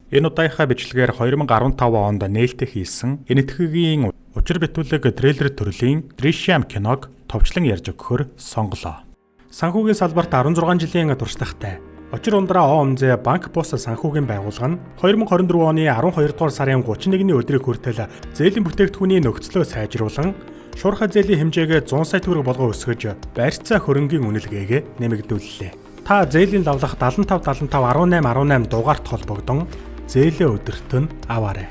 Энэ удаагийнхаа бичлэгээр 2015 онд нээлттэй хийсэн энэтхэгийн учир битүүлэг трейлер төрлийн Drishyam киног товчлон ярьж өгөхөөр сонголоо. Санхүүгийн салбарт 16 жилийн туршлагатай Учир ундраа ОМЗ банк бус санхүүгийн байгууллага нь 2024 оны 12 дугаар сарын 31-ний өдрийг хүртэл зээлийн бүтээгдэхүүний нөхцлөө сайжруулан шуурхай зээлийн хэмжээгээ 100 сая төгрөг болгон өсгөж барьцаа хөрөнгийн үнэлгээгээ нэмэгдүүллээ. Та зээлийн лавлах 75 18 18 дугаарт холбогдсон зээлээ өдөрт нь аваарай.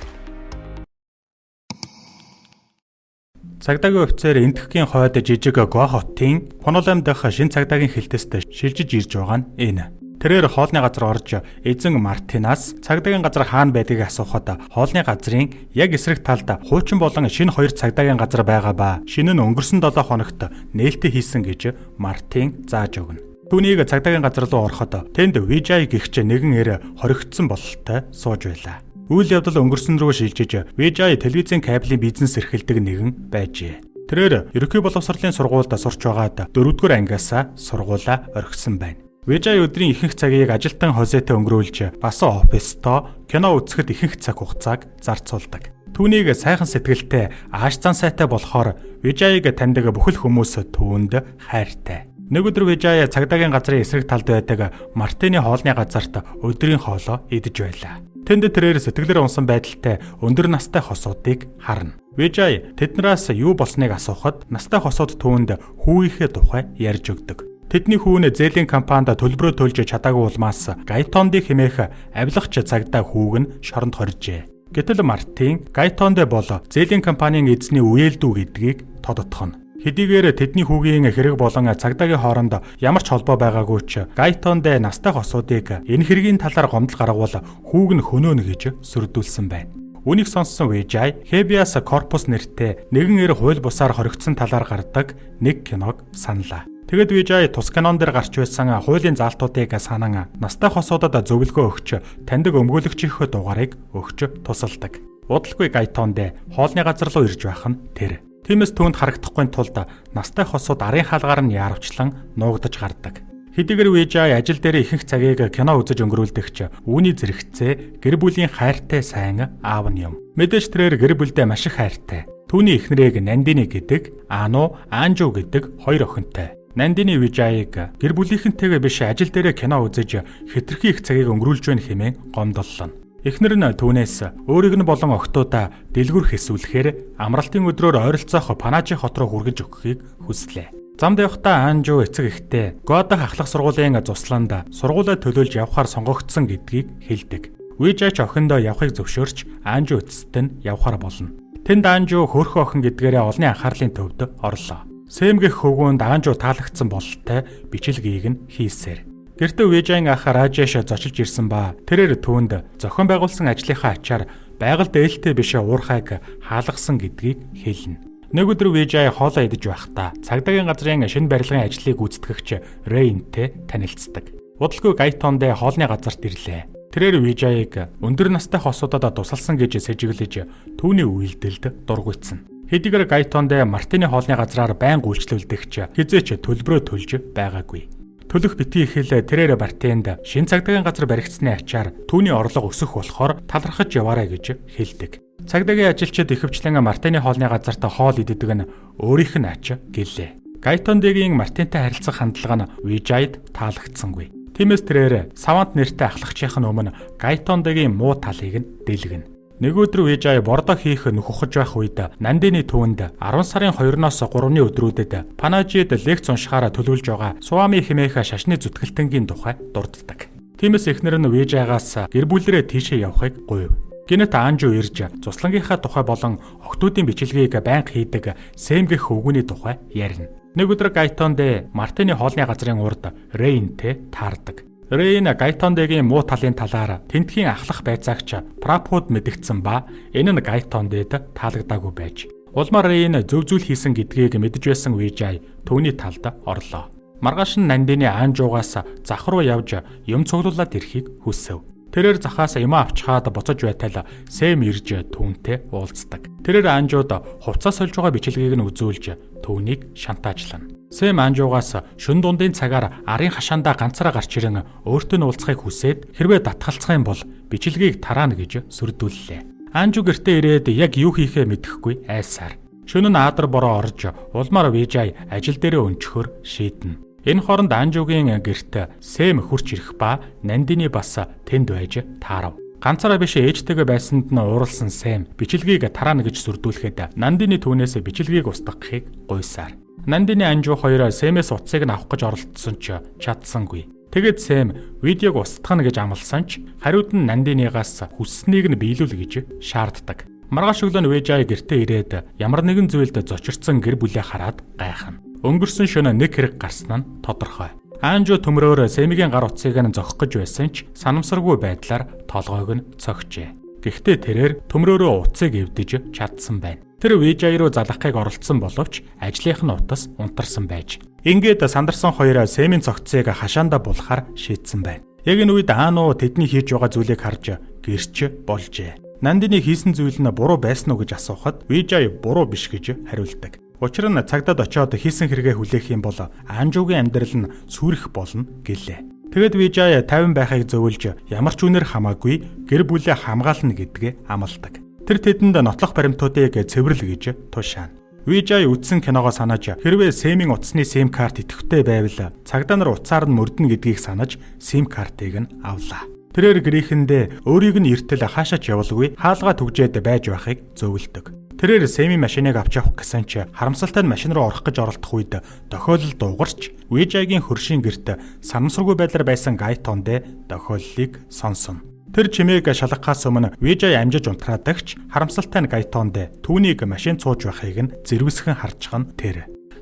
Цагдаагийн офицер энэтхэгийн хойд жижиг Гоа хотын Пунолам дахь шин цагдаагийн хилтэст шилжиж ирж байгаа нь энэ. Тэрээр хоолны газар орж эзэн Мартинаас цагдаагийн газар хаана байдгийг асуухад хоолны газрын яг эсрэг талд хуучин болон шинэ хоёр цагдаагийн газар байгаа ба шинэ нь өнгөрсөн 7 хоногт нээлттэй хийсэн гэж Мартин зааж өгнө. Түүнийг цагдаагийн газар руу ороход тэнд Vijay гихч нэгэн эр хоригдсон бололтой сууж байлаа. Үйл явдал өнгөрсөн рүү шилжиж Vijay телевизийн кабелийн бизнес эрхэлдэг нэгэн байжээ. Тэрээр ерөнхий боловсролын сургуульд сурч байгаад 4-р ангиасаа сургуулаа орхисон байна. Vijay өдрийн ихэнх цагийг ажилтан хозетой өнгөрүүлж бас оффистоо кино үзэхэд ихэнх цаг хугацааг зарцуулдаг. Түүнийг сайхан сэтгэлтэй ааш зан сайтай болохоор Vijay-г таньдаг бүхэл хүмүүс түүнд хайртай. Нэг өдөр Vijay цагдаагийн газрын эсрэг талд байдаг Мартины хоолны газарт өдрийн хоолоо идэж байлаа. Тэнд тэрээр сэтгэлээр унсан байдалтай өндөр настай хосуудыг харна. Vijay тэднээс юу болсныг асуухад настай хосууд түүнд хүүгийнхээ тухай ярьж өгдөг. Тэдний хүү нь зээлийн компанид төлбөрөө төлж чадаагүй улмаас Гайтонд хэмээх авилгач цагдаа хүүг нь шоронд хоржээ. Гэтэл Мартин Гайтонд бол зээлийн компанийн эзний үеэлдүү гэдгийг тодотгоно. Хэдийгээр тэдний хүүгийн хэрэг болон цагдаагийн хооронд ямар ч холбоо байгаагүй ч Гайтонд настай хосуудыг энэ хэргийн талаар гомдол гаргавал хүүг нь хөнөөнө гэж сүрдүүлсэн байна. Үүнийг сонссон Vijay Habeas Corpus нэртэй нэгэн эр хууль бусаар хоригдсон талаар гардаг нэг киног саналаа. Тэгэд Vijay тус кинон дээр гарч байсан хуулийн заалтуудыг санан настай хосуудад зөвлөгөө өгч таньдаг өмгөөлөгчийнх дугаарыг өгч тусалдаг. Удалгүй Гайтонд хоолны газар руу ирж байх нь тэр. Тиймээс түүнд харагдахгүй тулд настай хосууд арын хаалгаар нь яарвчлан нуугдаж гардаг. Хэдийгээр Vijay ажил дээр ихэнх цагийг кино үзэж өнгөрүүлдэг ч үүний зэрэгцээ гэр бүлийн хайртай сайн аав нь юм. Мэдээж тэрээр гэр бүлдээ маш их хайртай. Түүний эхнэрийг Nandini гэдэг, Anu, Anju гэдэг хоёр охинтой. Nandini Vijay-г гэр бүлийнхэнтэйгээ биш ажил дээр кино үзэж хэтэрхий их цагийг өнгөрүүлж байна хэмээн гомдоллоо. Эхнэр нь түүнээс өөрийг нь болон охтуудаа дэлгүр хэсүүлэхээр амралтын өдрөөр ойролцоох Панажи хот руу хүргэж өгөхийг хүслээ. Замд явахдаа Анжу эцэг эхтэй Годах ахлах сургуулийн цуслаанд сургуулаа төлөөлж явхаар сонгогдсон гэдгийг хэлдэг. Vijay ч охиндоо явахыг зөвшөөрч Анжу эцэст нь явхаар болно. Тэнд Анжу хөөрхөн охин гэдгээрээ олонний анхаарлын төвд орлоо. Сэмгэх хөвгүүнд Анжу таалагдсан бололтой бичлэгийг нь хийсээр. Гэртээ Vijay-ийн ах Rajesh зочилж ирсэн ба тэрээр түүнд зохион байгуулсан ажлынхаа ачаар байгальд ээлтэй биш уурхайг хаалгасан гэдгийг хэлнэ. Нэг өдөр Vijay хоолоо идэж байхдаа цагдаагийн газрын шинэ барилгын ажлыг гүйцэтгэгч Rain-тэй танилцдаг. Удалгүй Гайтонд хоолны газарт ирлээ. Тэрээр Vijay-г өндөр настай хосуудад тусалсан гэж сэжиглэж түүний үйлдэлд дургуйтсан. Хэдийгээр Гайтонд Мартины хоолны газраар байнга үйлчлүүлдэгч хизээч төлбөрөө төлж байгаагүй. Төлөх битгий ихэл тэрээр Мартинд шин цагдаагийн газар баригдсны ачаар түүний орлого өсөх болохоор талархаж яваарай гэж хэлдэг. Цагдаагийн ажилчид ихэвчлэн Мартины хоолны газарт хоол иддэг нь өөрийнх нь ач гэлээ. Гайтондгийн Мартинтай харилцах хандлага нь Vijay-д таалагдсангүй. Тиймээс тэрээр Савант нэртэй ахлагчийн өмнө Гайтондгийн муу талыг нь дэлгэнэ. Нэг өдөр Vijay бордоо хийх нөхөж байх үед Nandini түүнд 10 сарын 2-оос 3-ны өдрүүдэд Панажид лекц уншихаараа төлөвлөж байгаа Swami хэмээх шашны зүтгэлтэнгийн тухай дурддаг. Тиймээс эхнэр нь Vijay-гаас гэр бүлэрээ тийшээ явахыг гуйв. Гэнэт Анжу ирж цуслангийнхаа тухай болон охтуудын бичлэгийг байнга хийдэг сэмгэх хөвгүүний тухай ярина. Нэг өдөр Гайтонд Мартины хоолны газрын урд Rain-тэй таардаг. Rain Гайтондгийн муу талын талаар тентхийн ахлах байцаагч Prabhuд мэдгдсэн ба энэ нь Гайтондд таалагдаагүй байж. Улмаар Rain зөв зүйл хийсэн гэдгийг мэдж байсан Vijay түүний талд орлоо. Маргааш нь Nandini Anju-гаас зах руу явж юм цуглуулад ирэхийг хүсэв. Тэрээр захаас юм авчхаад буцаж байтал Сэм ирж түүнтэй уулздаг. Тэрээр Анжууд хувцас сольж байгаа бичлэгийг нь үзүүлж түүнийг шантаажлана. Сэм Анжуугаас шөнө дундын цагаар арын хашаандаа ганцаараа гарч ирэн өөртөө нь уулзахыг хүсээд хэрвээ татгалцах юм бол бичлэгийг тараана гэж сүрдүүллээ. Анжу гэртээ ирээд яг юу хийхээ мэдэхгүй айсаар. Шөнө нь аадар бороо орж улмаар Вижай ажил дээрээ өнчхөр шийднэ. Энэ хооронд Анжугийн гэрт Сэм хурч ирэх ба Нандины бас тэнд байж таарав. Ганцаараа биш ээжтэйгээ байсанд нь ууралсан Сэм бичлэгийг тараана гэж сүрдүүлэхэд Нандины түүнээс бичлэгийг устгахыг гуйсаар. Нандины Анжу хоёр Сэмээс утсыг нь авах гэж оролдсон ч чадсангүй. Тэгэд Сэм видеог устгах нь гэж амласан ч хариуд нь Нандинигаас хүсснийг нь биелүүл гэж шаарддаг. Маргааш өглөө нь Вижай гэртээ ирээд ямар нэгэн зүйлд зочирдсан гэр бүлээ хараад гайхна. Өнгөрсөн шөнө нэг хэрэг гарсан нь тодорхой. Анжу төмрөөр Сэмигийн гар утсыг нь зохих гэж байсан ч санамсаргүй байдлаар толгойг нь цогчээ. Гэхдээ тэрээр төмрөөрөө утсыг эвдэж чадсан байна. Тэр Вижай руу залгахыг оролдсон боловч ажлынх нь утас унтарсан байж. Ингээд сандарсан хоёр Сэмийн цогцыг хашаанда булахаар шийдсэн байна. Яг энэ үед Ану тэдний хийж байгаа зүйлийг харж гэрч болжээ. Нандины хийсэн зүйл нь буруу байсан уу гэж асуухад Вижай буруу биш гэж хариулдаг. Учир нь цагдаад очиод хийсэн хэрэгээ хүлээх юм бол Анжугийн амьдрал нь сүрэх болно гэлээ. Тэгэд Вижай 50 байхыг зөвлөж ямар ч үнээр хамаагүй гэр бүлээ хамгаална гэдгээ амлалдаг. Тэр тэдэнд нотлох баримтуудыг цэвэрлэ гэж тушаана. Вижай үзсэн киногоо санаж хэрвээ Сэмийн утасны SIM карт идэвхтэй байвал цагдаа нар утсаар нь мөрдөн гэдгийг санаж SIM картыг нь авлаа. Тэрээр гэрээхэндээ өөрийг нь эртэл хаашаач явуулгүй хаалгаа түгжээд байж байхыг зөвлөдөг. Тэрээр Сэмийн машиныг авч явах гэсэн ч харамсалтай нь машин руу орох гэж оролдох үед тохиолдол дуугарч Вижайгийн хөршийн гэрт санамсаргүй байдлаар байсан Гайтондэ тохиоллыг сонсон. Тэр чимээг шалгахаас өмнө Вижай амжиж унтраадагч харамсалтай нь Гайтондэ түүнийг машин цууж байхыг нь зэрвэсхэн харж байгаа нь тэр.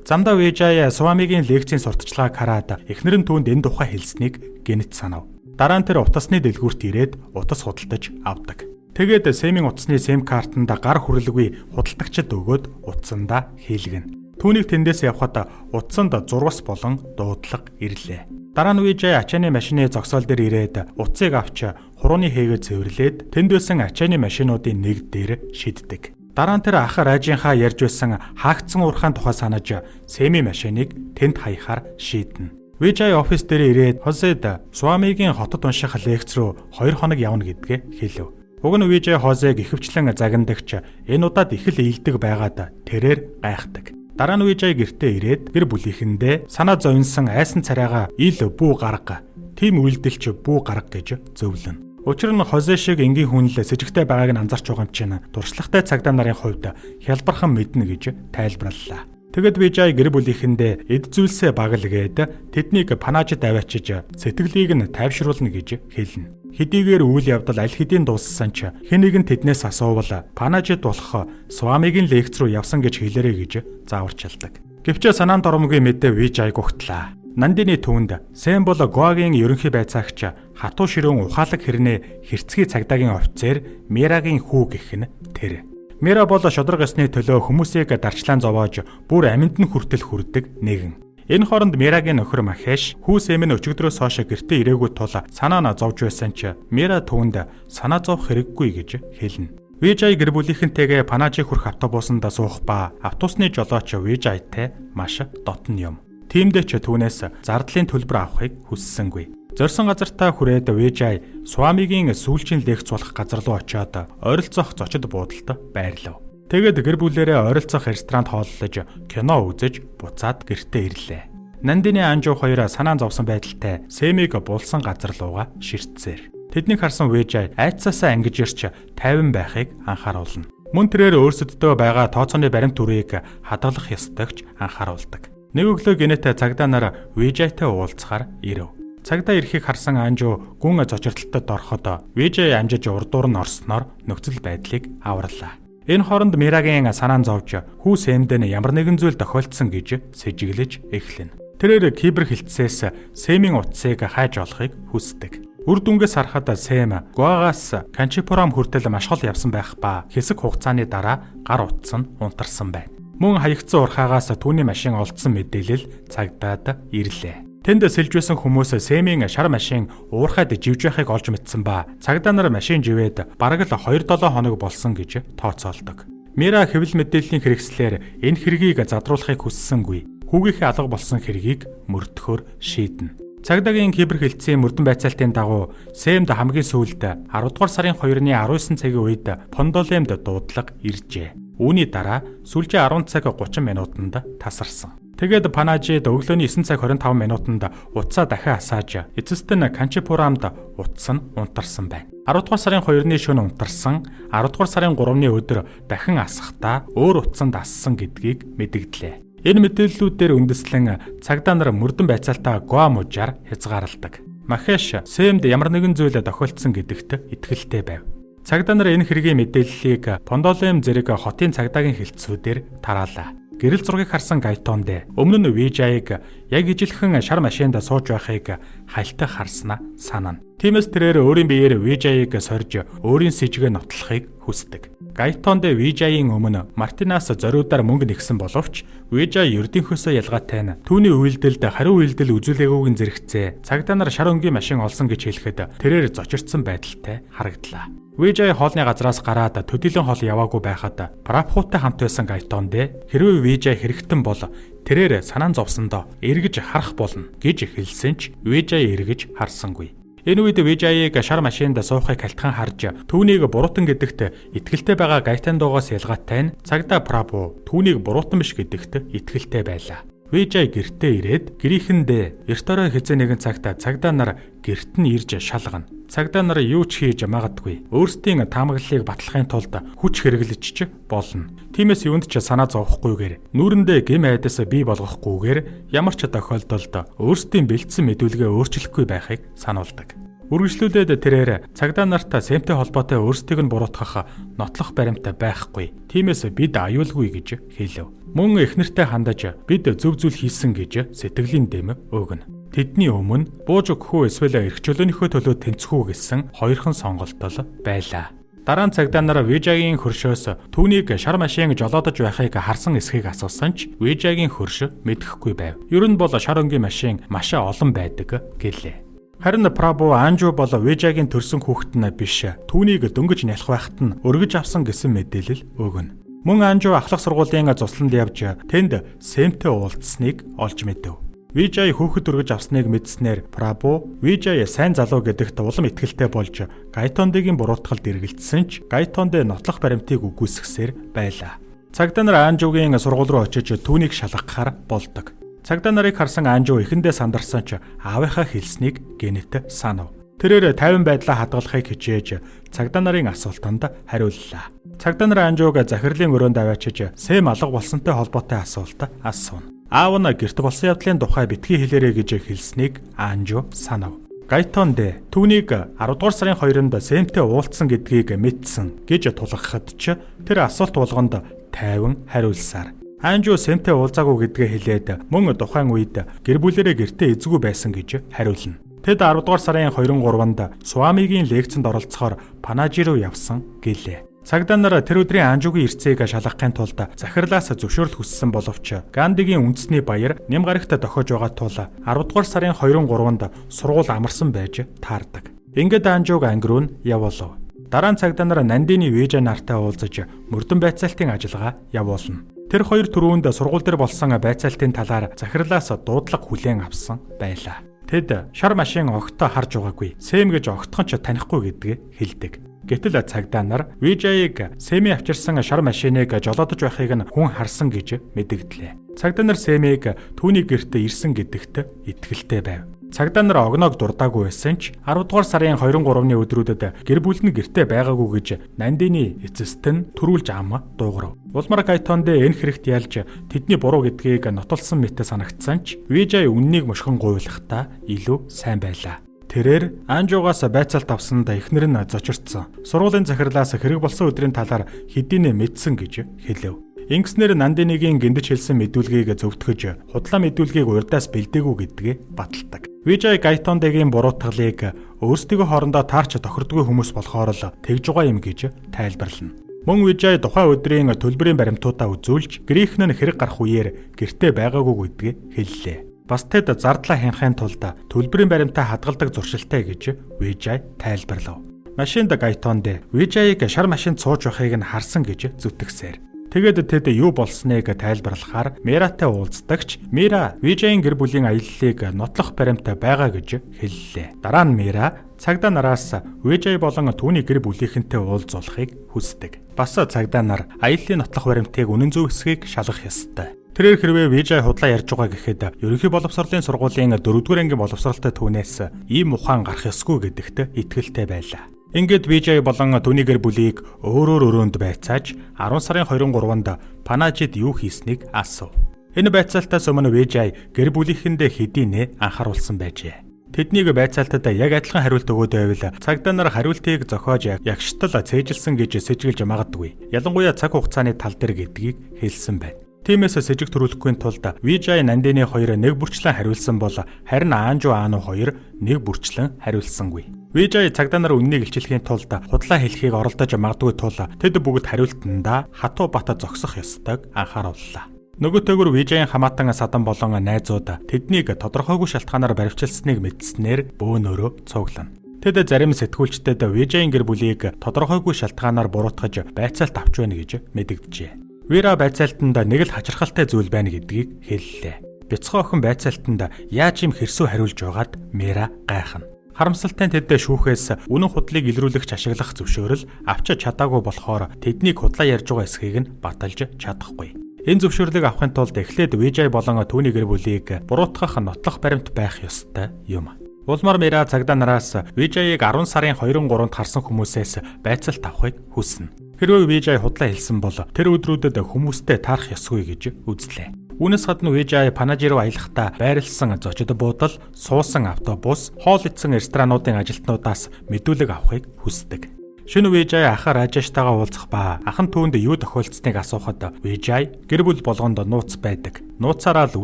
Замдаа Вижай Свамигийн лекцийн сурталчилгааг хараад эхнэр нь түүнд энэ тухай хэлснийг гэнэт санав. Дараа нь тэр утасны дэлгүүрт ирээд утас худалдаж авдаг. Тэгээд Сэмийн утасны SIM картанд гар хүрэлгүй худалдагчид өгөөд утсандаа хийлгэнэ. Түүнийг тэндээс явхад утсанд зурвас болон дуудлага ирлээ. Дараа нь Вижай ачааны машины зогсоол дээр ирээд утсыг авч хурууны хээгээ цэвэрлээд тэнд байсан ачааны машинуудын нэг дээр шиддэг. Дараа нь тэр ах райжийнхаа ярьж байсан хаагдсан уурхайн тухай санаж Сэмийн машиныг тэнд хаяхаар шийднэ. Вижай офис дээр ирээд Хосед Свамигийн хотод унших лекц рүү 2 хоног явна гэдгээ хэлв. Уг нь Вижай Хосег ихэвчлэн загнадагч энэ удаад их л ийдэг байгаад тэрээр гайхдаг. Дараа нь Вижай гэртээ ирээд гэр бүлийнхэндээ санаа зовнсон айсан царайгаа ил бүү гарга, тим үйлдэлч бүү гарга гэж зөвлөнө. Учир нь Хосе шиг энгийн хүн л с ิจ гтэй байгааг нь анзарч байгаа юм чинь туршлагатай цагдаа нарын хувьд хялбархан мэднэ гэж тайлбарлалаа. Тэгэд Вижай гэр бүлийнхэндээ эд зүйлсээ багалгээд тэднийг панаажид аваачиж сэтгэлийг нь тайвшруулна гэж хэлнэ. Хэдийгээр үйл явдал аль хэдийн дууссан ч хэнийг нь тэднээс асуувал панаажид болох Свамигийн лекц руу явсан гэж хэлээрэй гэж зааварчилдаг. Гэвч санаанд оромгүй мэдээ Вижай гугтлаа. Нандины түүнд Сэм бол Гоагийн ерөнхий байцаагч хатуу ширүүн ухаалаг хэрнээ хэрцгий цагдаагийн офицер Мирагийн хүү гэх нь тэр. Мира бол шодрог ёсны төлөө хүмүүсийг дарчлаан зовоож бүр амьд нь хүртэл хүрдэг нэгэн. Энэ хооронд Мирагийн нөхөр Махеш хүү Сэм нь өчигдрөөс хойш гэртээ ирээгүй тул санаа нь зовж байсан ч Мира түүнд санаа зовх хэрэггүй гэж хэлнэ. Вижай гэр бүлийнхэнтэйгээ Панажи хүрэх автобусанд суух ба автобусны жолооч Вижайтай маш дотн юм. Тиймдээ ч түүнээс зардлын төлбөр авахыг хүссэнгүй. Зорьсон газартаа хүрээд Вижай Свамигийн сүүлчийн лекц болох газар руу очиод ойролцоох зочид буудалд байрлав. Тэгэд гэр бүлээрээ ойролцоох ресторанд хооллож кино үзэж буцаад гэртээ ирлээ. Нандины Анжу хоёр санаан зовсон байдалтай Сэмийг булсан газар руугаа ширтсээр. Тэднийг харсан Вижай айцаасаа ангиж ирч 50 байхыг анхааруулна. Мөн тэрээр өөрсөддөө байгаа тооцооны баримт түрийг хадгалах ёстойгч анхааруулдаг. Нэг өглөө гинэт цагдаа нар Вижайтай уулзахаар ирэв. Цагдаа ирэхийг харсан Анжу гүн зочиртолтод ороход Вижай амжиж урдуур нь орсноор нөхцөл байдлыг аварлаа. Энэ хооронд Мирагийн санаан зовж хүү Сэмдэн ямар нэгэн зүйл тохиолдсон гэж сэжиглэж эхлэнэ. Тэрээр кибер хилцээс Сэмийн утсыг хайж олохыг хүсдэг. Үр дүнгээс харахад Сэм Гоагаас Канчипурам хүртэл машгал явсан байх ба хэсэг хугацааны дараа гар утас нь унтарсан байна. Мөн хаягдсан урхаагаас түүний машин олдсон мэдээлэл цагдаад ирлээ. Тэнд сэлж байсан хүмүүс Сэмийн шар машин уурхайд живж байхыг олж мэдсэн ба цагдаа нар машин живээд бараг л 2-7 хоног болсон гэж тооцоолдог. Мира хэвлэл мэдээллийн хэрэгслээр энэ хэргийг задруулахыг хүссэнгүй. Хүүгийнхээ алга болсон хэргийг мөрдөхөөр шийднэ. Цагдаагийн кибер хэлтсийн мөрдөн байцаалтын дагуу Сэмд хамгийн сүүлд 10 дугаар сарын 2-ны 19 цагийн үед Пондолемд дуудлага иржээ. Үүний дараа сүүлчийн 10 цаг 30 минутанд тасарсан. Тэгээд Панажид өглөөний 9 цаг 25 минутанд утсаа дахин асааж эцэст нь Канчипурамд утас нь унтарсан байна. 10 дугаар сарын 2-ны шөнө унтарсан, 10 дугаар сарын 3-ны өдөр дахин асахдаа өөр утсанд ассан гэдгийг мэдэгдлээ. Энэ мэдээллүүдээр үндэслэн цагдаа нар мөрдөн байцаалтаа Гуамужаар хязгаарладаг. Махеш Сэмд ямар нэгэн зүйл тохиолдсон гэдэгт итгэлтэй байв. Цагдаа нар энэ хэргийн мэдээллийг Пондолем зэрэг хотын цагдаагийн хэлтсүүдээр тараалаа. Гэрэл зургийг харсан Гайтонд өмнө нь Вижайг яг ижилхэн шар машинд сууж байхыг хальтаа харснаа санана. Тиймээс тэрээр өөрийн биеэр Вижайг сорж өөрийн сэжгээ нотлохыг хүсдэг. Гайтонд Вижайгийн өмнө Мартинаас зориудаар мөнгө нэгсэн боловч Вижай ердийнхөөсөө ялгаатай нь түүний үйлдэлд хариу үйлдэл үзүүлээгүйн зэрэгцээ цагдаа нар шар өнгийн машин олсон гэж хэлэхэд тэрээр зочирдсан байдалтай харагдлаа. Вижай хоолны газраас гараад төдийлөн хоол яваагүй байхад Прапхутай хамт байсан Гайтонд хэрвээ Вижай хэрэгтэн бол тэрээр санаан зовсондоо эргэж харах болно гэж хэлсэн ч Вижай эргэж харсангүй. Энэ үед Вижайг шар машинд суухыг халтхан харж түүнийг буруутан гэдэгт итгэлтэй байгаа Гайтондоогоос ялгаатай нь цагдаа Прапу түүнийг буруутан биш гэдэгт итгэлтэй байлаа. Вижай гэртээ ирээд гэрийнхэндээ эрт орой хэзээ нэгэн цагта цагдаа нар гэрт нь ирж шалгана. Цагдаа нар юу ч хийж магадгүй. Өөрсдийн таамаглалыг батлахын тулд хүч хэрэглэж болно. Тиймээс юунд ч санаа зовхгүйгээр нүүрэндээ гэм айдас бий болгохгүйгээр ямар ч тохиолдолд өөрсдийн бэлдсэн мэдүүлгээ өөрчлөхгүй байхыг сануулдаг. Үргэлжлүүлээд тэрээр цагдаа нарт Сэмтэй холбоотой өөрсдийг нь буруутгах нотлох баримттай байхгүй. Тиймээс бид аюулгүй гэж хэлв. Мөн эхнэртэй хандаж бид зөв зүйл хийсэн гэж сэтгэлийн дэм өгнө. Тэдний өмнө бууж өгөхөө эсвэл эрх чөлөөнийхөө төлөө тэнцэх үү гэсэн хоёрхан сонголтол байлаа. Дараа нь цагдаа нар Вижайгийн хөршөөс түүнийг шар машин жолоодож байхыг харсан эсхийг асуусан ч Вижайгийн хөрш мэдэхгүй байв. Ер нь бол шар өнгийн машин маш олон байдаг гэлээ. Харин Прабу Анжу бол Вижайгийн төрсөн хүүхэд нь биш. Түүнийг дөнгөж нялх байхад нь өргөж авсан гэсэн мэдээлэл өгнө. Мөн Анжу ахлах сургуулийн цусланд явж тэнд Сэмтэй уулзсныг олж мэдэв. Вижай хүүхэд өргөж авсныг мэдснээр Прабу Вижай сайн залуу гэдэгт улам итгэлтэй болж Гайтондыгийн буруутгалд эргэлдсэн ч Гайтонд нотлох баримтыг үгүйсгэсээр байлаа. Цагдаа нар Анжугийн сургууль руу очиж түүнийг шалгахаар болдог. Цагдаа нарыг харсан Анжу эхэндээ сандарсан ч аавынхаа хэлснийг гэнэт санав. Тэрээр тайван байдлаа хадгалахыг хичээж цагдаа нарын асуултанд хариуллаа. Цагдаа нар Анжуг захирлын өрөөнд аваачиж Сэм алга болсонтой холбоотой асуулт асууна. Аав нь гэрт болсон явдлын тухай битгий хэлээрэй гэж хэлснийг Анжу санав. Гайтонд түүнийг 10 дугаар сарын 2-нд Сэмтэй уулзсан гэдгийг мэдсэн гэж тулгахад ч тэр асуулт болгонд тайван хариулсаар Анжу Сэмтэй уулзаагүй гэдгээ хэлээд мөн тухайн үед гэр бүлэрээ гэртээ эзгүй байсан гэж хариулна. Тэд 10 дугаар сарын 2-3-нд Суамигийн лекцэнд оролцохоор Панажи руу явсан гэлээ. Цагдаа нар тэр өдрийн Анжугийн ирцээг шалгахын тулд захирлаас зөвшөөрөл хүссэн боловч Гандигийн үндэсний баяр нэм гарагт тохиож байгаа тул 10 дугаар сарын 2-3-нд сургууль амарсан байж таардаг. Ингээд Анжуг анги руу явуулав. Дараа нь цагдаа нар Нандины Вижай нартай уулзаж мөрдөн байцаалтын ажиллагаа явуулна. Тэр хоёр түрүүнд сургууль дээр болсон байцаалтын талаар захирлаас дуудлага хүлээн авсан байлаа. Тэд шар машин огтоо харж байгаагүй. Сэм гэж огтхон ч танихгүй гэдгээ хэлдэг. Гэтэл цагдаа нар Вижайг Сэмийн авчирсан шар машиныг жолоодож байхыг нь хүн харсан гэж мэдэгдлээ. Цагдаа нар Сэмийг түүний гэртээ ирсэн гэдэгт итгэлтэй байв. Цагдаа нар огноог дурдаагүй байсан ч 10 дугаар сарын 2-3-ны өдрүүдэд гэр бүл нь гэртээ байгаагүй гэж Нандины эцэст нь төрүүлж ам дуугарав. Улмар Гайтонд энэ хэрэгт ялж тэдний буруу гэдгийг нотолсон мэт санагдсан ч Вижай үннийг мушгин гуйлахдаа илүү сайн байлаа. Тэрээр Анжугаас байцаалт авсанд эхнэр нь зочирдсон. Сургуулийн захирлаас хэрэг болсон өдрийн талаар хэдийнэ мэдсэн гэж хэлэв. Ингэснээр Нандиныгийн гиндэж хэлсэн мэдүүлгийг зөвтгөж худлаа мэдүүлгийг урьдаас бэлдээгүй гэдгээ баталдаг. Вижай Гайтондгийн буруутгалыг өөрсдөө хоорондоо таарч тохирдгүй хүмүүс болохоор л тэгж байгаа юм гэж тайлбарлана. Мөн Вижай тухайн өдрийн төлбөрийн баримтуудаа үзүүлж грекнэн хэрэг гарах үеэр гэртээ байгаагүй гэдгээ хэллээ. Бас тэд зардлаа хянахын тулд төлбөрийн баримтаа хадгалдаг зуршилтай гэж Vijay тайлбарлав. Машинд Гайтонд Vijay-г шар машинд сууж байхыг нь харсан гэж зүтгэсээр. Тэгээд тэд юу болсныг тайлбарлахаар Миратай уулздагч Мира Vijay-ийн гэр бүлийн аяллыг нотлох баримт байгаа гэж хэллээ. Дараа нь Мира цагдаа нараас Vijay болон түүний гэр бүлийнхэнтэй уулзуулахыг хүсдэг. Бас цагдаа нар аяллын нотлох баримтыг үнэн зөв эсхийг шалгах ёстой. Тэрээр хэрвээ Vijay худлаа ярьж байгаа гэхэд ерөнхий боловсролын сургуулийн 4-р ангийн боловсролтой түүнээс ийм ухаан гарах ёсгүй гэдэгт итгэлтэй байлаа. Ингээд Vijay болон түүний гэр бүлийг өөрөөр өрөөнд байцааж 10 сарын 23-нд Панажид юу хийснийг асуув. Энэ байцаалтаас өмнө Vijay гэр бүлийнхэндээ хэдийнэ анхааруулсан байжээ. Тэднийг байцаалтад яг адилхан хариулт өгөөд байвал цагдаа нар хариултыг зохиож ягштал цээжилсэн гэж сэжиглэж магадгүй. Ялангуяа цаг хугацааны тал дээр гэдгийг хэлсэн байна. Тиймээс сэжиг төрүүлэхгүй тулд Vijay Nandini хоёр нэг бүрчлэн хариулсан бол харин Анжу Ану хоёр нэг бүрчлэн хариулсангүй. Vijay цагдаа нар үннийг илчлэхийн тулд худлаа хэлхийг оролдож магадгүй тул тэд бүгд хариултандаа хатуу бата зогсох ёстойг анхаарууллаа. Нөгөөтэйгүр Vijay-ийн хамаатан садан болон найзууд тэднийг тодорхойгүй шалтгаанаар баривчилсныг мэдснээр бөөнөрөө цуглана. Тэд зарим сэтгүүлчдэд Vijay-ийн гэр бүлийг тодорхойгүй шалтгаанаар буруутгаж байцаалт авч байна гэж мэдэгджээ. Вера байцаалтанд нэг л хачирхалтай зүйл байна гэдгийг хэллээ. Бяцхан охин байцаалтанд яаж юм хэрсүү хариулж байгаад Мера гайхна. Харамсалтай нь тэд шүүхээс үнэн худлыг илрүүлэх ашиглах зөвшөөрөл авч чадаагүй болохоор тэднийг худлаа ярьж байгаа эсхийг нь баталж чадахгүй. Энэ зөвшөөрлийг авахын тулд эхлээд Vijay болон түүний гэр бүлийг буруутгах нотлох баримт байх ёстой юм. Улмаар Мера цагдаа нараас Vijay-г 10 сарын 2-3-нд харсан хүмүүсээс байцаалт авахыг хүснэ. Хэрвээ Vijay худлаа хэлсэн бол тэр өдрүүдэд хүмүүстэй таарах ёсгүй гэж үзлээ. Үүнээс гадна Vijay Панажи руу аялахдаа байрлсан зочид буудал, суусан автобус, хоол идсэн ресторануудын ажилтнуудаас мэдүүлэг авахыг хүсдэг. Шинэ Vijay ах Рajashtайгаа уулзах ба ахан түүнд юу тохиолдсныг асуухад Vijay гэр бүл болгонд нууц байдаг. Нууцаараа л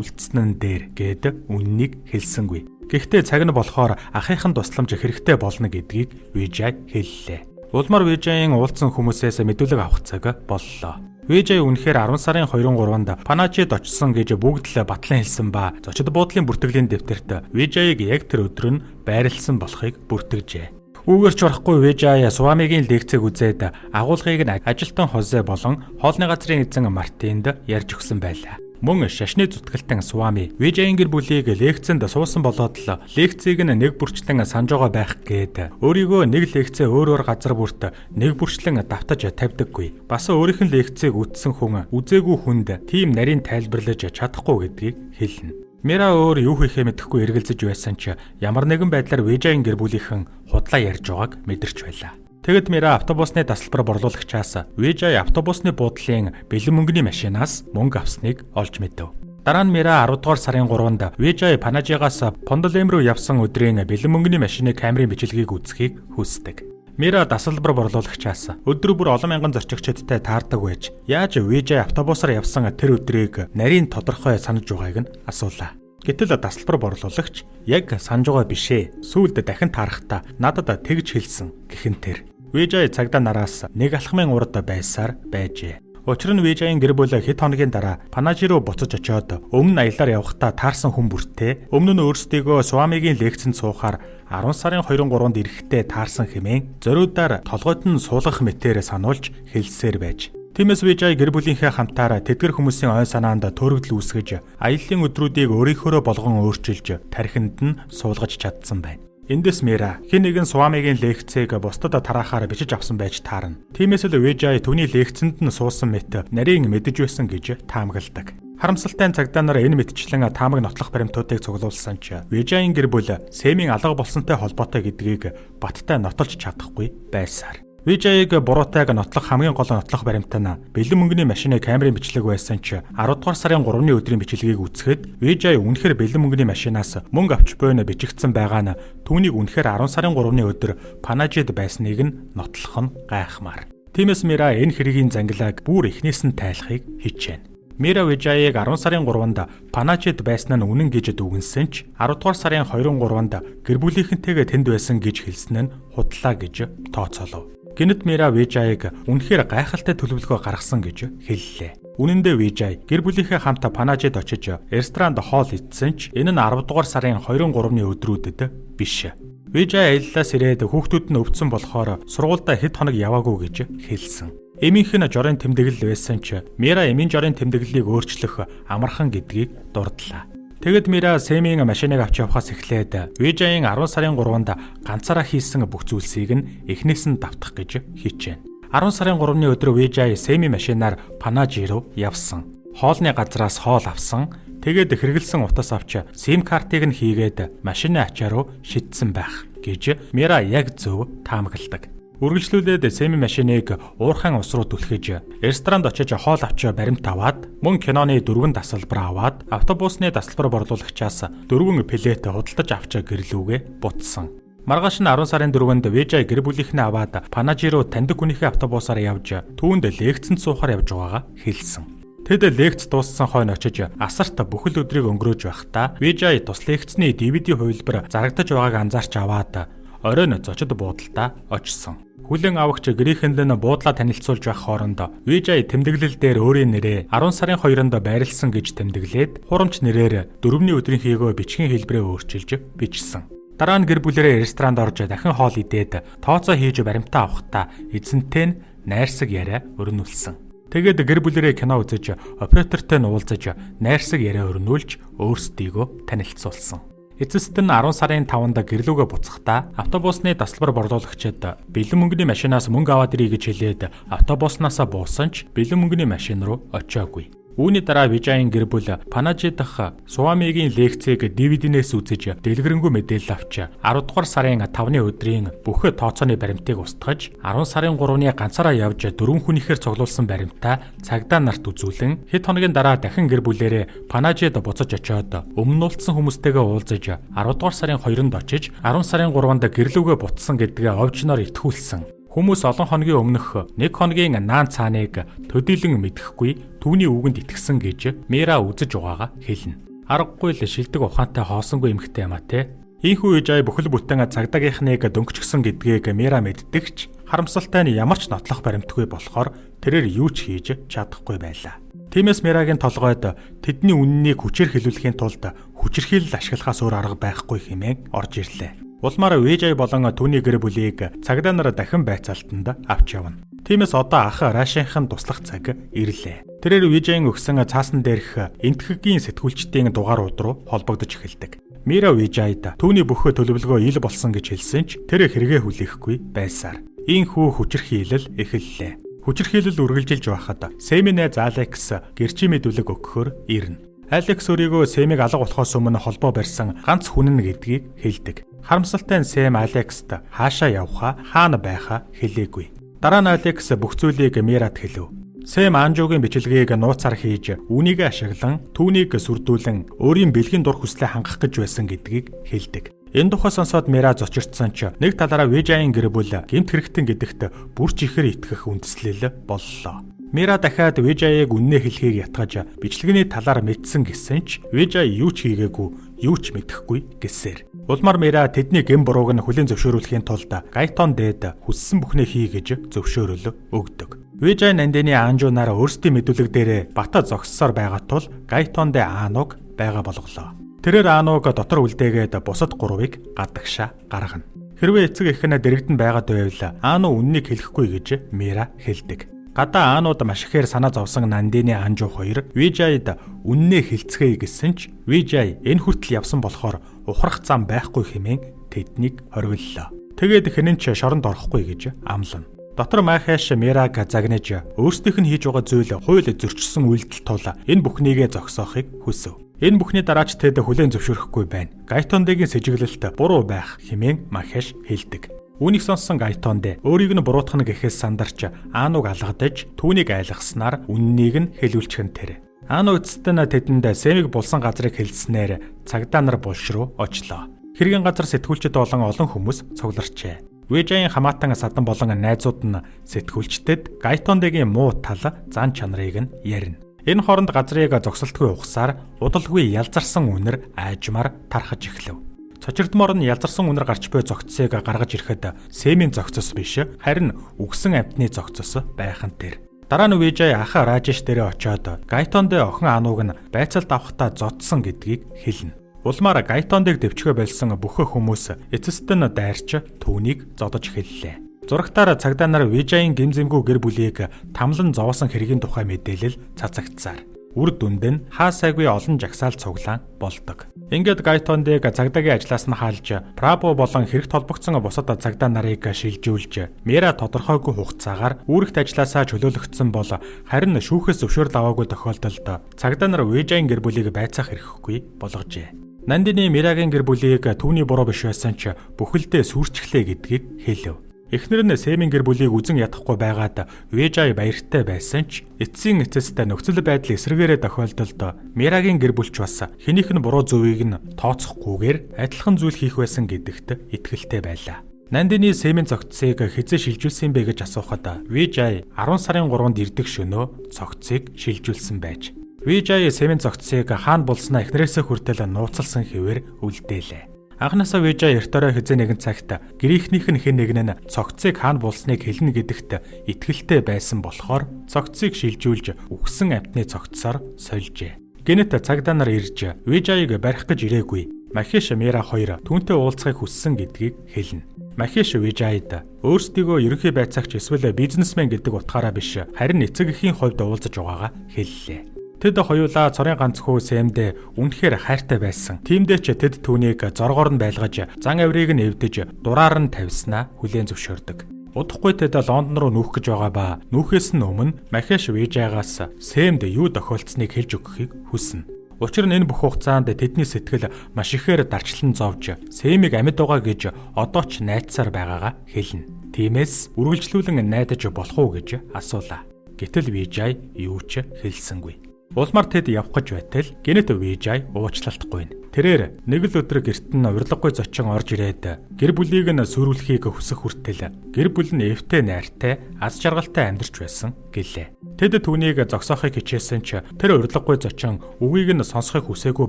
үлдсэн нь дээр гэд үннийг хэлсэнгүй. Гэхдээ цаг нь болохоор ахыхын тусламж хэрэгтэй болно гэдгийг Vijay хэллээ. Улмаар Vijay-ийн уулзсан хүмүүсээс мэдүүлэг авах цаг боллоо. Vijay үнэхээр 10 сарын 2-3-нд Панажид очсон гэж бүгд л батлан хэлсэн ба зочид буудлын бүртгэлийн дэвтэрт Vijay-г яг тэр өдөр нь байрлсан болохыг бүртгэжээ. Үүгээр ч барахгүй Vijay Swami-гийн лекцийг үзээд агуулгыг нь ажилтан Хозе болон хоолны газрын эзэн Мартинд ярьж өгсөн байлаа. Мөн шашны зүтгэлтэн Swami Vijay-ийн гэр бүлийг лекцэнд суусан болоод л лекцийг нь нэг бүрчлэн санаж байгаа байх гээд өөрийгөө нэг лекцээ өөр газар бүрт нэг бүрчлэн давтаж тавьдаггүй. Бас өөрийнх нь лекцийг үтсэн хүн үзээгүй хүнд тийм нарийн тайлбарлаж чадахгүй гэдгийг хэлнэ. Мера өөр юу хийхээ мэдэхгүй эргэлзэж байсан ч ямар нэгэн байдлаар Vijay-ийн гэр бүлийнхэн худлаа ярьж байгааг мэдэрч байлаа. Тэгэд Мера автобусны тасалбар борлуулагчаас Vijay автобусны буудлын бэлэн мөнгөний машинаас мөнгө авсныг олж мэдэв. Дараа нь Мера 10 дугаар сарын 3-нд Vijay Панажигаас Пондолем руу явсан өдрийн бэлэн мөнгөний машины камерын бичлэгийг үзхийг хүсдэг. Мера тасалбар борлуулагчаас өдөр бүр олон мянган зорчигчдтай таардаг байж яаж Vijay автобусаар явсан тэр өдрийг нарийн тодорхой санаж байгааг нь асуулаа. Гэтэл тасалбар борлуулагч яг санаж байгаа бишээ. Сүүлд дахин таарахтаа надад тэгж хэлсэн гэхэн тэр Vijay цагдаа нараас нэг алхмын урд байсаар байжээ. Учир нь Vijay-ийн гэр бүл хэд хоногийн дараа Панажи руу буцаж очиод өмнө аяллаар явахдаа таарсан хүн бүртээ өмнө нь өөрсдийгөө Swami-гийн лекцэнд суухаар 10 сарын 2-3-нд ирэхдээ таарсан хэмээн зориудаар толгойд нь суулгах мэтээр сануулж хэлсээр байж. Тиймээс Vijay гэр бүлийнхээ хамтаараа тэдгэр хүмүүсийн ой санаанд төрөгдөл үүсгэж аяллаа өдрүүдийг өөрийнхөөрөө болгон өөрчилж тархинд нь суулгаж чадсан байна. Эндээс Мера хэн нэгэн Swami-гийн лекцийг бусдад тараахаар бичиж авсан байж таарна. Тиймээс л Vijay түүний лекцэнд нь суусан мэт нарийн мэдэж байсан гэж таамагладаг. Харамсалтай цагдаа нар энэ мэтчлэн таамаг нотлох баримтуудыг цуглуулсан ч Vijay-ийн гэр бүл Сэмийн алга болсонтой холбоотой гэдгийг баттай нотолж чадахгүй байсаар. Vijay-г буруутайг нотлох хамгийн гол нотлох баримт нь бэлэн мөнгөний машины камерын бичлэг байсан ч 10 дугаар сарын 3-ны өдрийн бичлэгийг үзэхэд Vijay үнэхээр бэлэн мөнгөний машинаас мөнгө авч буйна бичигдсэн байгаа нь түүнийг үнэхээр 10 сарын 3-ны өдөр Панажид байсныг нь нотлох нь гайхмаар. Тиймээс Мера энэ хэргийн зангилааг бүр эхнээс нь тайлахыг хичээнэ. Мера Vijay-г 10 сарын 3-нд Панажид байсан нь үнэн гэж дүгнсэн ч 10 дугаар сарын 2-3-нд гэр бүлийнхэнтэйгээ тэнд байсан гэж хэлсэн нь худлаа гэж тооцоолов. Гэнэт Мера Vijay-г үнэхээр гайхалтай төлөвлөгөө гаргасан гэж хэллээ. Үнэн дээр Вижай гэр бүлийнхээ хамт Панажид очиж ресторанд хоол идсэн ч энэ нь 10 дугаар сарын 2-3-ны өдрүүдэд биш. Вижай аяллаас ирээд хүүхдүүд нь өвдсөн болохоор сургуультай хэд хоног яваагүй гэж хэлсэн. Эмийнх нь жорын тэмдэглэл байсан ч Мира эмийн жорын тэмдэглэлийг өөрчлөх амархан гэдгийг дурдлаа. Тэгэд Мира Сэмийн машиныг авч явахаас эхлээд Вижайын 10 сарын 3-нд ганцаараа хийсэн бүх зүйлсийг нь эхнээс нь давтах гэж хичээнэ. 10 сарын 3-ны өдөр Вижай Сэмийн машинаар Панажи руу явсан. Хоолны газраас хоол авсан. Тэгээд хэрэгэлсэн утас авч SIM картыг нь хийгээд машины ачаа руу шидсэн байх гэж Мира яг зөв таамагладаг. Үргэлжлүүлээд Сэмийн машиныг уурхайн ус руу түлхэж ресторанд очиж хоол авч баримт аваад мөн киноны 4 тасалбар аваад автобусны тасалбар борлуулагчаас 4 плет худалдаж авч гэрлүүгээ бутсан. Маргааш нь 10 сарын 4-нд Вижай гэр бүлийнхнээ аваад Панажи руу таньдаг хүнийхээ автобусаар явж түүнд лекцэнд суухаар явж байгаагаа хэлсэн. Тэд лекц дууссан хойно очиж асарт бүхэл өдрийг өнгөрөөж байхдаа Вижай тус лекцний DVD хувилбар зарагдаж байгааг анзаарч аваад оройн зочид буудалдаа очсон. Хүлэн авагч гэрийнхэнд нь буудлаа танилцуулж байх хооронд Вижай тэмдэглэл дээр өөрийн нэрээ 10 сарын 2-нд байрлсан гэж тэмдэглээд хурамч нэрээр 4-ний өдрийнхийгөө бичгийн хэлбэрээ өөрчилж бичсэн. Дараа нь гэр бүлэрээ ресторанд орж дахин хоол идээд тооцоо хийж баримтаа авахдаа эзэнтэй нь найрсаг яриа өрнүүлсэн. Тэгээд гэр бүлэрээ кино үзэж оператортой нь уулзаж найрсаг яриа өрнүүлж өөрсдийгөө танилцуулсан. Эцэст нь 10 сарын 5-нд гэрлүүгээ буцахдаа автобусны тасалбар борлуулагчид бэлэн мөнгөний машинаас мөнгө аваад ирье гэж хэлээд автобуснаас буусан ч бэлэн мөнгөний машин руу очиагүй. Үүний дараа Вижайын гэр бүл Панажи дахь Суамигийн лекцийг DVD-нээс үзэж дэлгэрэнгүй мэдээлэл авч 10 дугаар сарын 5-ны өдрийн бүх тооцооны баримтыг устгаж 10 сарын 3-ны ганцаараа явж 4 хүнийхээр цуглуулсан баримтаа цагдаа нарт үзүүлэн хэд хоногийн дараа дахин гэр бүлээрээ Панажид буцаж очиод өмнүүлсэн хүмүүстэйгээ уулзаж 10 дугаар сарын 2-нд очиж 10 сарын 3-нд гэрлүүгээ бутсан гэдгээ овжноор итгүүлсэн. Хүмүүс олон хоногийн өмнөх 1 хоногийн наан цааныг төдийлөн мэдэхгүй түүний үгэнд итгэсэн гэж Мира үзэж байгаагаа хэлнэ. Аргагүй л шилдэг ухаантай хоосонгүй эмэгтэй юм а те. Ийхүү Вижай бүхэл бүтэн цагдаагийнхныг дөнгөчгсөн гэдгийг Мира мэддэгч харамсалтай нь ямар ч нотлох баримтгүй болохоор тэрээр юу ч хийж чадахгүй байлаа. Тиймээс Мирагийн толгойд тэдний үннийг хүчээр хэлүүлэхийн тулд хүчирхийлэл ашиглахаас өөр арга байхгүй хэмээн орж ирлээ. Улмаар Вижай болон түүний гэр бүлийг цагдаа нар дахин байцаалтанд авч явна. Тиймээс одоо ах Рашинхан туслах цаг ирлээ. Тэрээр Вижайын өгсөн цаасан дээрх энтхэгийн сэтгүүлчдийн дугаарууд руу холбогдож эхэлдэг. Мира Вижайд түүний бүх төлөвлөгөө ил болсон гэж хэлсэн ч тэр хэрэгээ хүлээхгүй байсаар ийхүү хүчирхийлэл эхэллээ. Хүчирхийлэл үргэлжилж байхад Сэмийн найз Алекс гэрчи мэдүүлэг өгөхөөр ирнэ. Алекс өөрийгөө Сэмийг алга болохоос өмнө холбоо барьсан ганц хүн нь гэдгийг хэлдэг. Харамсалтай нь Сэм Алекст хаашаа явхаа, хаана байхаа хэлээгүй. Дараа нь Алекс бүх зүйлийг Мирад хэлв. Сэм Анжугийн бичлэгийг нууцаар хийж, үүнийг ашиглан түүнийг сүрдүүлэн өөрийн бэлгийн дур хүслээ хангах гэж байсан гэдгийг хэлдэг. Энэ тухай сонсоод Мира зочирдсан ч нэг талаараа Вижайын гэр бүл гэмт хэрэгтэн гэдэгт бүр чихэр итгэх үндслэл боллоо. Мира дахиад Вижайыг үннээ хэлхийг ятгаж бичлэгийн талаар мэдсэн гэсэн ч Вижай юу ч хийгээгүй, юу ч мэдэхгүй гэсээр. Улмаар Мира тэдний гэм бурууг нь хүлээн зөвшөөрүүлэхийн тулд Гайтон дээд хүссэн бүхнээ хий гэж зөвшөөрөл өгдөг. Вижай Нандины Анжунаар өөрсдийн мэдүүлэг дээр бата зогссоор байгаа тул Гайтон дэ Аануг байгаа болголоо. Тэрээр Аануг дотор үлдээгээд бусад 3-ыг гадагшаа гаргана. Хэрвээ эцэг эх нь дэрэгдэн байгаад байвал Аану үннийг хэлэхгүй гэж Мира хэлдэг. Гадаа Аанууд маш ихээр санаа зовсон Нандины Анжу хоёр Вижайд үннээ хэлцгээе гэсэн ч Вижай энэ хүртэл явсан болохоор ухрах зам байхгүй хэмээн тэднийг хориглолоо. Тэгээд хэнэн ч шоронд орохгүй гэж амлана. Дотор майхааш Мираг загнаж өөрсдийнх нь хийж байгаа зүйл хууль зөрчсөн үйлдэл тул энэ бүхнийгээ зогсоохыг хүсв. Энэ бүхний дараач тэд хүлээн зөвшөөрөхгүй байна. Гайтондгийн сэжиглэлт буруу байх хэмээн майхааш хэлдэг. Үүнийг сонссон Гайтонд өөрийг нь буруутгах гэхээс сандарч Аануг алгадаж түүнийг айлгаснаар үннийг нь хэлүүлчихэн тэр. Аану эцэст нь тэдэнд Сэмиг булсан газрыг хэлснээр цагдаа нар булш руу очлоо. Хэргийн газар сэтгүүлчд болон олон хүмүүс цугларчээ. Вижайын хамаатан садан болон найзууд нь сэтгүүлчдэд Гайтондгийн муу тал зан чанарыг нь ярина. Энэ хооронд газрыг зогсолтгүй ухсаар удалгүй ялзарсан үнэр аажмаар тархаж эхлэв. Цочирдмоор нь ялзарсан үнэр гарч буй зогцсыг гаргаж ирэхэд Сэмийн зогцос биш харин үгсэн амтны зогцос байхан тэр. Дараа нь Вижай ах Ражеш дээрээ очиод Гайтондэ охин Ануг нь байцаалд авахтаа зодсон гэдгийг хэлнэ. Улмаар Гайтондыг дэвчгөө болсон бүх хүмүүс эцэст нь дайрч түүнийг зодож эхэллээ. Зурагтаар цагдаа нар Вижайын гимзэмгүй гэр бүлийг тамлан зовоосон хэргийн тухай мэдээлэл цацагдсаар үр дүнд нь хаа сайгүй олон жагсаал цуглаан болдог. Ингээд Гайтондыг цагдаагийн ажлаас нь хаалж Прабо болон хэрэгт холбогдсон бусад цагдаа нарыг шилжүүлж Мера тодорхойгүй хугацаагаар үүрэгт ажлаасаа чөлөөлөгдсөн бол харин шүүхээс зөвшөөрөл аваагүй тохиолдолд цагдаа нар Вижайын гэр бүлийг байцаах эрхгүй болгожээ. Нандины Мерагийн гэр бүлийг түүний буруу биш байсан ч бүхэлдээ сүрчглээ гэдгийг хэлв. Эхнэр нь Сэмийн гэр бүлийг үзен ядахгүй байгаад Вижай баяртай байсан ч эцсийн эцэст нөхцөл байдал эсрэгээрээ тохиолдолд Мерагийн гэр бүлч бас хэнийх нь буруу зөвийг нь тооцохгүйгээр адилхан зүйл хийх байсан гэдэгт итгэлтэй байлаа. Нандины Сэмийн цогцыг хэзээ шилжүүлсэн бэ гэж асуухад Вижай 10 сарын 3-нд ирдэг шөнөө цогцыг шилжүүлсэн байж Вижай Сэмийн цогцыг хаана болсноо эхнэрээсээ хүртэл нууцлсан хэвээр үлдээлээ. Анхнаасаа Вижай эртөөрөө хизээ нэгэн цагт гэрийнхнийх нь хэн нэгэн нь цогцыг хаана болсныг хэлнэ гэдэгт итгэлтэй байсан болохоор цогцыг шилжүүлж үхсэн амтны цогцоор сольжээ. Гэнэт цагдаа нар ирж Вижайг барих гэж ирээгүй. Махиш Мера хоёр түүнтэй уулзахыг хүссэн гэдгийг хэлнэ. Махиш Вижайд өөрсдийгөө ерөнхий байцаагч эсвэл бизнесмен гэдэг утгаараа биш харин эцэг эхийн хувьд уулзаж байгаагаа хэллээ. Тэд хоёулаа цорын ганц хүү Сэмдээ үнэхээр хайртай байсан. Тиймдээ ч тэд түүнийг зоргоор нь байлгаж, зан авирыг нь эвдэж, дураар нь тавьснаа хүлээн зөвшөөрдөг. Удахгүй тэд Лондон руу нүүх гэж байгаа ба нүүхээс нь өмнө Махиш Вижайгаас Сэмд юу тохиолдсныг хэлж өгөхийг хүснэ. Учир нь энэ бүх хугацаанд тэдний сэтгэл маш ихээр дарчлан зовж, Сэмийг амьд байгаа гэж одоо ч найдсаар байгаагаа хэлнэ. Тиймээс үргэлжлүүлэн найдаж болох уу гэж асуулаа. Гэтэл Вижай юу ч хэлсэнгүй. Улмаар тэд явах гэж байтал гэнэт Вижай уучлалтгүй. Тэрээр нэг л өдөр гэрт нь урилгагүй зочин орж ирээд гэр бүлийг нь сүрүүлэхийг хүсэх хүртэл гэр бүл нь эвтэй найртай аз жаргалтай амьдарч байсан гэлээ. Тэд түүнийг зогсоохыг хичээсэн ч тэр урилгагүй зочин үгийг нь сонсохыг хүсээгүй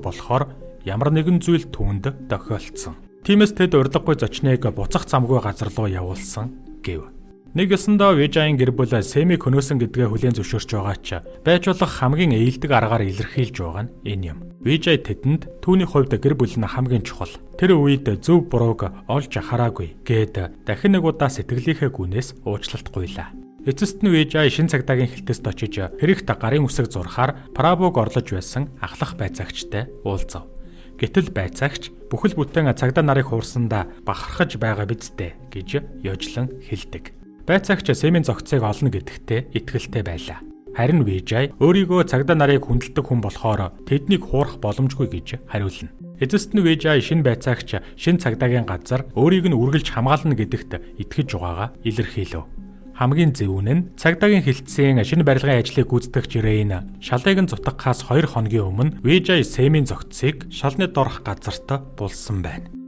болохоор ямар нэгэн зүйл түүнд тохиолдсон. Тиймээс тэд урилгагүй зочныг буцах замгүй газар руу явуулсан гэв. Нэг ёсондоо Вижайын гэр бүл Сэмийг хөнөөсөн гэдгээ хүлээн зөвшөөрч байгаа ч байж болох хамгийн ээлдэг аргаар илэрхийлж байгаа нь энэ юм. Вижай тэдэнд түүний хувьд гэр бүл нь хамгийн чухал. Тэр үед зөв бурууг олж хараагүй гээд дахин нэг удаа сэтгэлийнхээ гүнээс уучлалтгуйлаа. Эцэст нь Вижай шин цагдаагийн хэлтэст очиж хэрэгт гарын үсэг зурхаар Прабог орлож байсан ахлах байцаагчтай уулзав. Гэтэл байцаагч бүхэл бүтэн цагдаа нарыг хуурсандаа бахархаж байгаа бидтэй гэж ёжлон хэлдэг. Байцаагч Сэмийн зогцыг олно гэдэгтээ итгэлтэй байлаа. Харин Вижай өөрийгөө цагдаа нарыг хүндэлдэг хүн болохоор тэднийг хуурах боломжгүй гэж хариулна. Эцэст нь Вижай шинэ байцаагч шинэ цагдаагийн газар өөрийг нь үргэлж хамгаална гэдэгт итгэж байгаагаа илэрхийлв. Хамгийн зөв нь цагдаагийн хэлтсийн шинэ барилгын ажлыг гүйцэтгэгч Рейн шалыг нь зутгахаас 2 хоногийн өмнө Вижай Сэмийн зогцыг шалны дорх газарт булсан байна.